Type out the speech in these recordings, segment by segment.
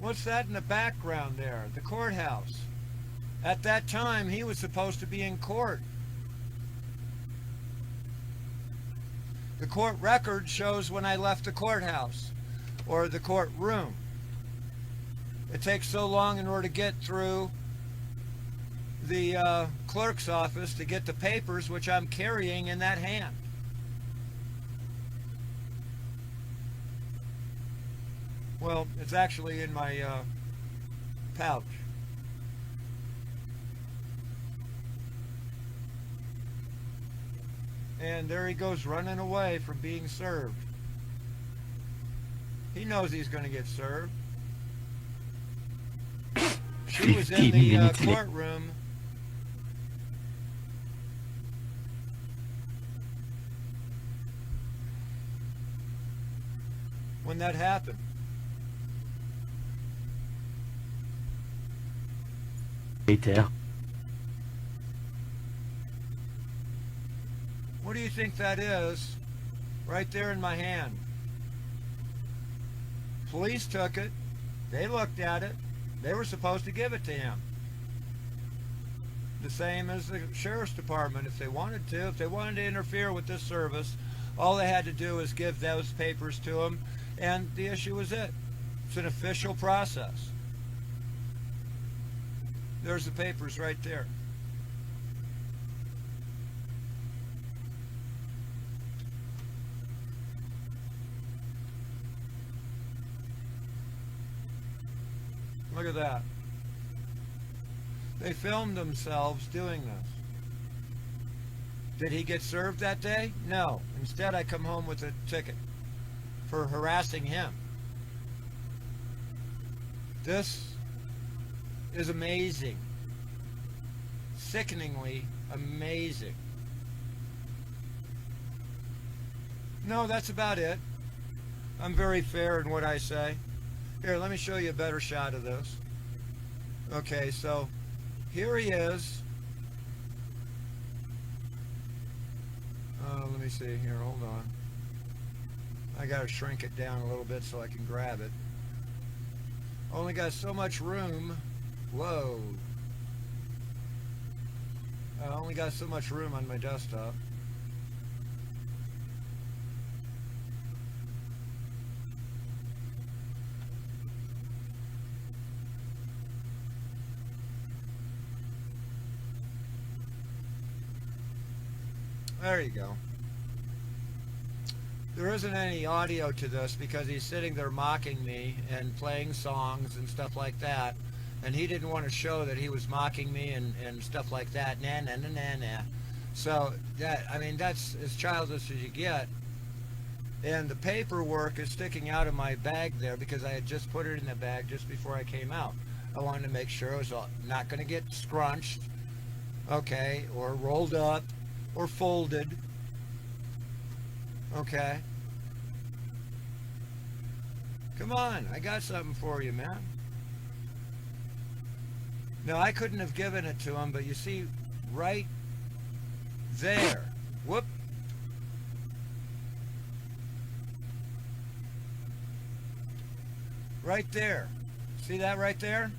What's that in the background there? The courthouse. At that time, he was supposed to be in court. The court record shows when I left the courthouse or the courtroom. It takes so long in order to get through the clerk's office to get the papers, which I'm carrying in that hand. Well, it's actually in my pouch. And there he goes running away from being served. He knows he's going to get served. She was in 15 the minutes later. courtroom when that happened. What do you think that is? Right there in my hand. Police took it. They looked at it. They were supposed to give it to him. The same as the sheriff's department if they wanted to. If they wanted to interfere with this service, all they had to do is give those papers to him, and the issue was it. It's an official process. There's the papers right there. Look at that. They filmed themselves doing this. Did he get served that day? No. Instead, I come home with a ticket for harassing him. This is amazing. Sickeningly amazing. No, that's about it. I'm very fair in what I say. Here, let me show you a better shot of this. Okay, so here he is. Let me see here, hold on. I gotta shrink it down a little bit so I can grab it. Only got so much room. Whoa. I only got so much room on my desktop. There you go. There isn't any audio to this because he's sitting there mocking me and playing songs and stuff like that. And he didn't want to show that he was mocking me and stuff like that. Nah, nah, nah, nah, nah. So, that, I mean, that's as childish as you get. And the paperwork is sticking out of my bag there because I had just put it in the bag just before I came out. I wanted to make sure it was not going to get scrunched, okay, or rolled up, or folded. Okay. Come on, I got something for you, man. Now, I couldn't have given it to him, but you see, right there. Whoop. Right there. See that right there?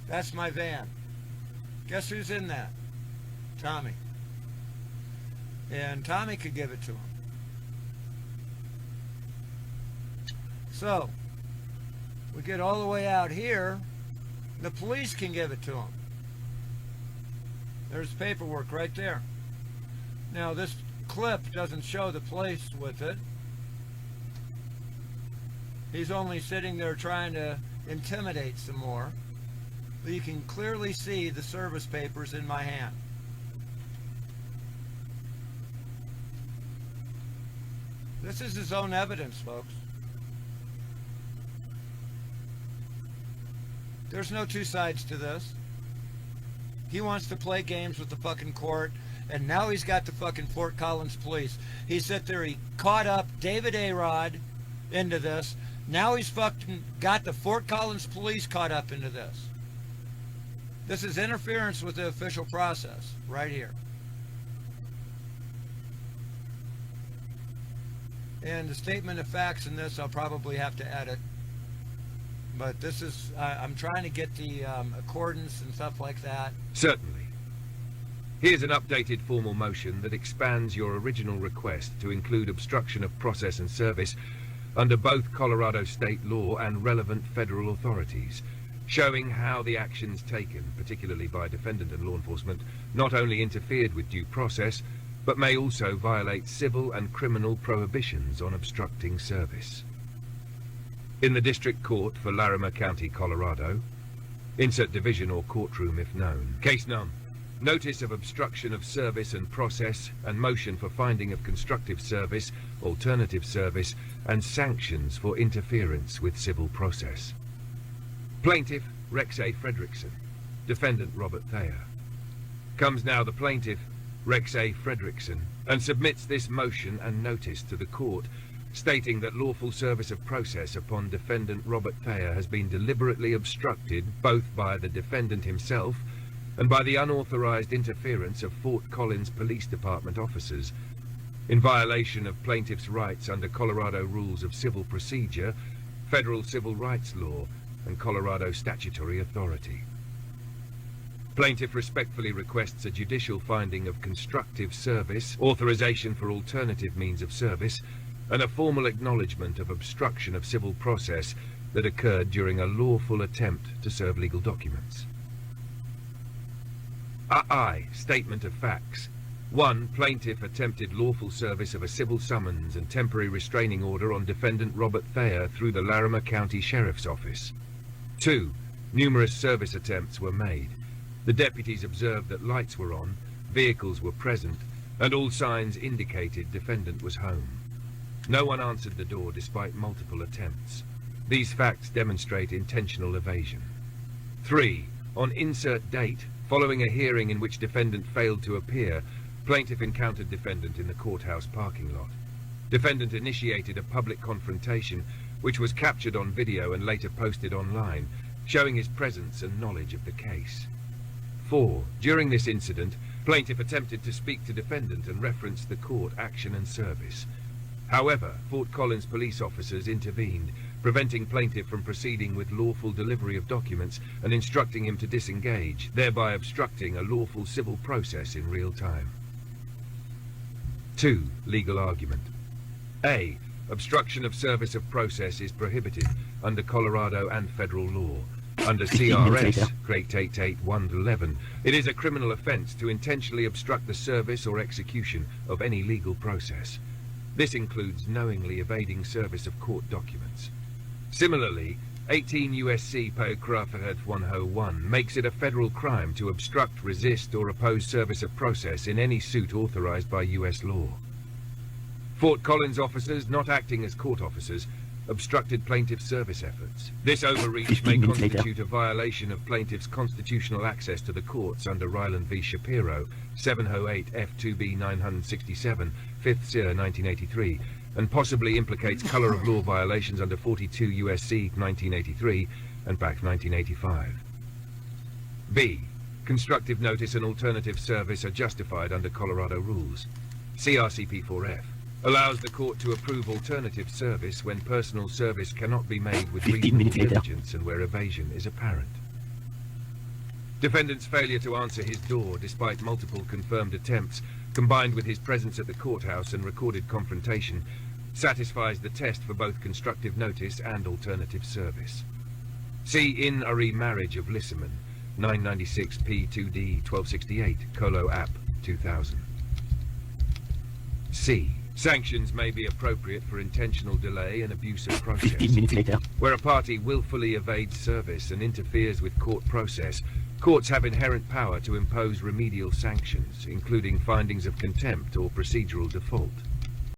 That's my van. Guess who's in that? Tommy. And Tommy could give it to him. So, we get all the way out here, the police can give it to him. There's paperwork right there. Now, this clip doesn't show the place with it. He's only sitting there trying to intimidate some more. But you can clearly see the service papers in my hand. This is his own evidence, folks. There's no two sides to this. He wants to play games with the fucking court, and now he's got the fucking Fort Collins police. He sat there, he caught up David A-Rod into this. Now he's fucking got the Fort Collins police caught up into this. This is interference with the official process, right here. And the statement of facts in this I'll probably have to edit. But this is, I'm trying to get the accordance and stuff like that. Certainly. Here's an updated formal motion that expands your original request to include obstruction of process and service under both Colorado state law and relevant federal authorities, showing how the actions taken, particularly by defendant and law enforcement, not only interfered with due process, but may also violate civil and criminal prohibitions on obstructing service. In the District Court for Larimer County, Colorado, insert division or courtroom if known. Case num. Notice of obstruction of service and process and motion for finding of constructive service, alternative service, and sanctions for interference with civil process. Plaintiff Rex A. Fredrickson. Defendant Robert Thayer. Comes now the plaintiff Rex A. Fredrickson and submits this motion and notice to the court, stating that lawful service of process upon defendant Robert Thayer has been deliberately obstructed both by the defendant himself and by the unauthorized interference of Fort Collins Police Department officers in violation of plaintiff's rights under Colorado Rules of Civil Procedure, Federal Civil Rights Law, and Colorado statutory authority. Plaintiff respectfully requests a judicial finding of constructive service, authorization for alternative means of service, and a formal acknowledgement of obstruction of civil process that occurred during a lawful attempt to serve legal documents. I. Statement of facts. 1. Plaintiff attempted lawful service of a civil summons and temporary restraining order on defendant Robert Thayer through the Larimer County Sheriff's Office. 2. Numerous service attempts were made. The deputies observed that lights were on, vehicles were present, and all signs indicated defendant was home. No one answered the door despite multiple attempts. These facts demonstrate intentional evasion. 3. On insert date, following a hearing in which defendant failed to appear, plaintiff encountered defendant in the courthouse parking lot. Defendant initiated a public confrontation, which was captured on video and later posted online, showing his presence and knowledge of the case. 4. During this incident, plaintiff attempted to speak to defendant and referenced the court action and service. However, Fort Collins police officers intervened, preventing plaintiff from proceeding with lawful delivery of documents and instructing him to disengage, thereby obstructing a lawful civil process in real time. 2. Legal argument. A. Obstruction of service of process is prohibited under Colorado and federal law. Under CRS, Crate 88111, it is a criminal offense to intentionally obstruct the service or execution of any legal process. This includes knowingly evading service of court documents. Similarly, 18 U.S.C. Paragraph 101 makes it a federal crime to obstruct, resist, or oppose service of process in any suit authorized by U.S. law. Fort Collins officers, not acting as court officers, obstructed plaintiff's service efforts. This overreach may constitute a violation of plaintiff's constitutional access to the courts under Ryland v. Shapiro, 708 F2B 967, 5th Sear 1983, and possibly implicates color of law violations under 42 U.S.C. 1983 and back 1985. B. Constructive notice and alternative service are justified under Colorado rules. CRCP 4F allows the court to approve alternative service when personal service cannot be made with reasonable diligence and where evasion is apparent. Defendant's failure to answer his door despite multiple confirmed attempts, combined with his presence at the courthouse and recorded confrontation, satisfies the test for both constructive notice and alternative service. See In Re Marriage of Lissaman, 996 P2D 1268, Colo App 2000. C. Sanctions may be appropriate for intentional delay and abuse of process. 15 minutes later. Where a party willfully evades service and interferes with court process, courts have inherent power to impose remedial sanctions, including findings of contempt or procedural default.